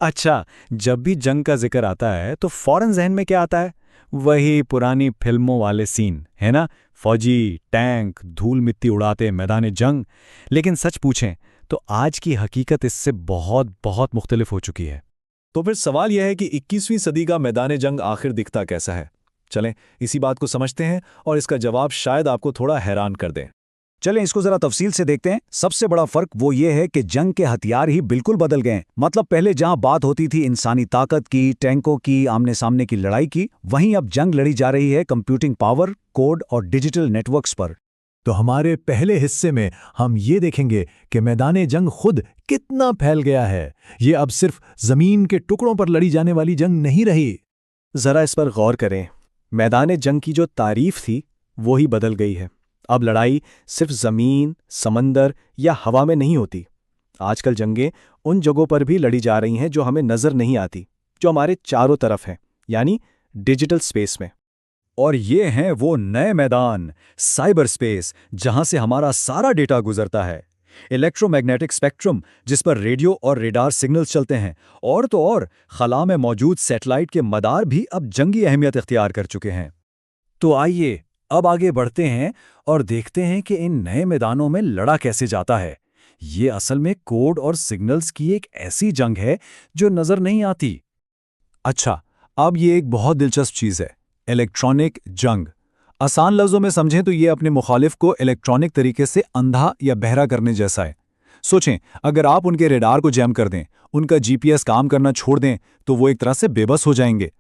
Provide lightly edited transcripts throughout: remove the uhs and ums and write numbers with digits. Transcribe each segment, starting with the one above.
अच्छा, जब भी जंग का जिक्र आता है तो फौरन जहन में क्या आता है? वही पुरानी फिल्मों वाले सीन, है ना? फौजी, टैंक, धूल मिट्टी उड़ाते मैदान जंग। लेकिन सच पूछें तो आज की हकीकत इससे बहुत बहुत मुख्तलिफ हो चुकी है। तो फिर सवाल यह है कि 21वीं सदी का मैदान जंग आखिर दिखता कैसा है। चलें इसी बात को समझते हैं और इसका जवाब शायद आपको थोड़ा हैरान कर दे। चलें इसको जरा तफसील से देखते हैं। सबसे बड़ा फर्क वो ये है कि जंग के हथियार ही बिल्कुल बदल गए हैं। मतलब पहले जहां बात होती थी इंसानी ताकत की, टैंकों की, आमने सामने की लड़ाई की, वहीं अब जंग लड़ी जा रही है कंप्यूटिंग पावर, कोड और डिजिटल नेटवर्क्स पर। तो हमारे पहले हिस्से में हम ये देखेंगे कि मैदान जंग खुद कितना फैल गया है। ये अब सिर्फ जमीन के टुकड़ों पर लड़ी जाने वाली जंग नहीं रही। जरा इस पर गौर करें। मैदान जंग की जो तारीफ थी वो ही बदल गई है। अब लड़ाई सिर्फ जमीन, समंदर या हवा में नहीं होती। आजकल जंगें उन जगहों पर भी लड़ी जा रही हैं जो हमें नजर नहीं आती, जो हमारे चारों तरफ हैं, यानी डिजिटल स्पेस में। और ये हैं वो नए मैदान, साइबर स्पेस, जहां से हमारा सारा डेटा गुजरता है। इलेक्ट्रोमैग्नेटिक स्पेक्ट्रम, जिस पर रेडियो और रेडार सिग्नल्स चलते हैं, और तो और खला में मौजूद सैटेलाइट के मदार भी अब जंगी अहमियत इख्तियार कर चुके हैं। तो आइए अब आगे बढ़ते हैं और देखते हैं कि इन नए मैदानों में लड़ा कैसे जाता है। ये असल में कोड और सिग्नल्स की एक ऐसी जंग है जो नजर नहीं आती। अच्छा, अब ये एक बहुत दिलचस्प चीज़ है, इलेक्ट्रॉनिक जंग। आसान लफ्ज़ों में समझें तो ये अपने मुखालिफ को इलेक्ट्रॉनिक तरीके से अंधा या बहरा करने जैसा है। सोचें, अगर आप उनके रेडार को जैम कर दें, उनका जीपीएस काम करना छोड़ दें, तो वो एक तरह से बेबस हो जाएंगे।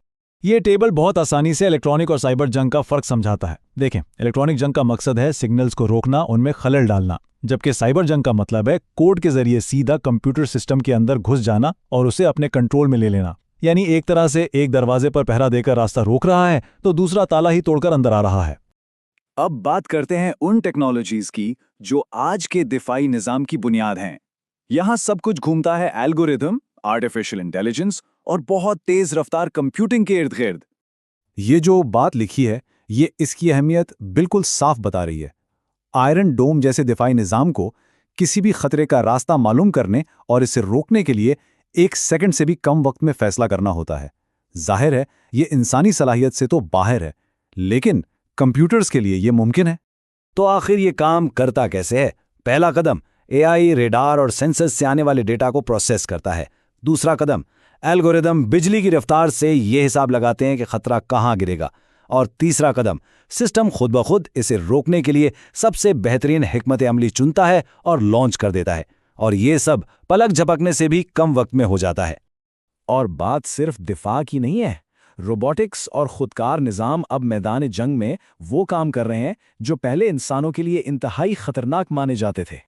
ये टेबल बहुत आसानी से इलेक्ट्रॉनिक और साइबर जंग का फर्क समझाता है। देखें, इलेक्ट्रॉनिक जंग का मकसद है सिग्नल्स को रोकना, उनमें खलल डालना, जबकि साइबर जंग का मतलब है कोड के जरिए सीधा कंप्यूटर सिस्टम के अंदर घुस जाना और उसे अपने कंट्रोल में ले लेना। यानी एक तरह से एक दरवाजे पर पहरा देकर रास्ता रोक रहा है तो दूसरा ताला ही तोड़कर अंदर आ रहा है। अब बात करते हैं उन टेक्नोलॉजीज की जो आज के दिफाई निजाम की बुनियाद हैं। यहां सब कुछ घूमता है एल्गोरिथम, आर्टिफिशियल इंटेलिजेंस और बहुत तेज रफ्तार कंप्यूटिंग के इर्द गिर्द। ये जो बात लिखी है, ये इसकी अहमियत बिल्कुल साफ बता रही है। आयरन डोम जैसे दिफाई निजाम को किसी भी खतरे का रास्ता मालूम करने और इसे रोकने के लिए 1 सेकंड से भी कम वक्त में फैसला करना होता है। जाहिर है, ये इंसानी सलाहियत से तो बाहर है, लेकिन कंप्यूटर्स के लिए ये मुमकिन है। तो आखिर ये काम करता कैसे है? पहला कदम, एआई रेडार और सेंसर्स से आने वाले डेटा को प्रोसेस करता है। दूसरा कदम, एल्गोरिदम बिजली की रफ्तार से ये हिसाब लगाते हैं कि खतरा कहाँ गिरेगा। और तीसरा कदम, सिस्टम खुद ब खुद इसे रोकने के लिए सबसे बेहतरीन हिकमत अमली चुनता है और लॉन्च कर देता है। और ये सब पलक झपकने से भी कम वक्त में हो जाता है। और बात सिर्फ दिफा की नहीं है। रोबोटिक्स और खुदकार निज़ाम अब मैदान जंग में वो काम कर रहे हैं जो पहले इंसानों के लिए इंतहाई खतरनाक माने जाते थे।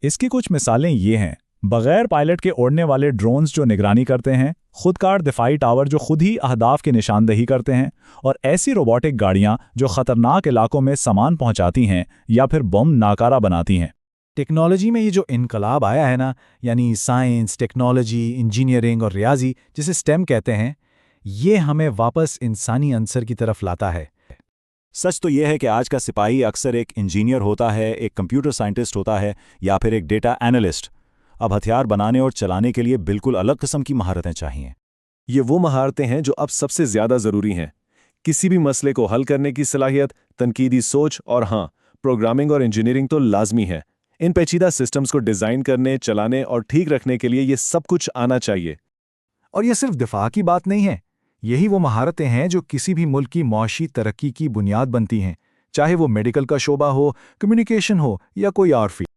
इसकी कुछ मिसालें ये हैं। बगैर पायलट के उड़ने वाले ड्रोन्स जो निगरानी करते हैं, खुदकार दिफाई टावर जो खुद ही अहदाफ की निशानदही करते हैं, और ऐसी रोबोटिक गाड़ियां जो खतरनाक इलाकों में सामान पहुंचाती हैं या फिर बम नाकारा बनाती हैं। टेक्नोलॉजी में ये जो इनकलाब आया है ना, यानी साइंस, टेक्नोलॉजी, इंजीनियरिंग और रियाजी, जिसे स्टेम कहते हैं, ये हमें वापस इंसानी अंसर की तरफ लाता है। सच तो यह है कि आज का सिपाही अक्सर एक इंजीनियर होता है, एक कंप्यूटर साइंटिस्ट होता है या फिर एक डेटा एनालिस्ट। अब हथियार बनाने और चलाने के लिए बिल्कुल अलग किस्म की महारतें चाहिए। ये वो महारतें हैं जो अब सबसे ज्यादा जरूरी हैं। किसी भी मसले को हल करने की सलाहियत, तनकीदी सोच और हाँ, प्रोग्रामिंग और इंजीनियरिंग तो लाजमी है। इन पेचीदा सिस्टम्स को डिजाइन करने, चलाने और ठीक रखने के लिए ये सब कुछ आना चाहिए। और ये सिर्फ दिफा की बात नहीं है। यही वो महारतें हैं जो किसी भी मुल्क की मौशी तरक्की की बुनियाद बनती हैं, चाहे वो मेडिकल का शोबा हो, कम्युनिकेशन हो या कोई और फील्ड।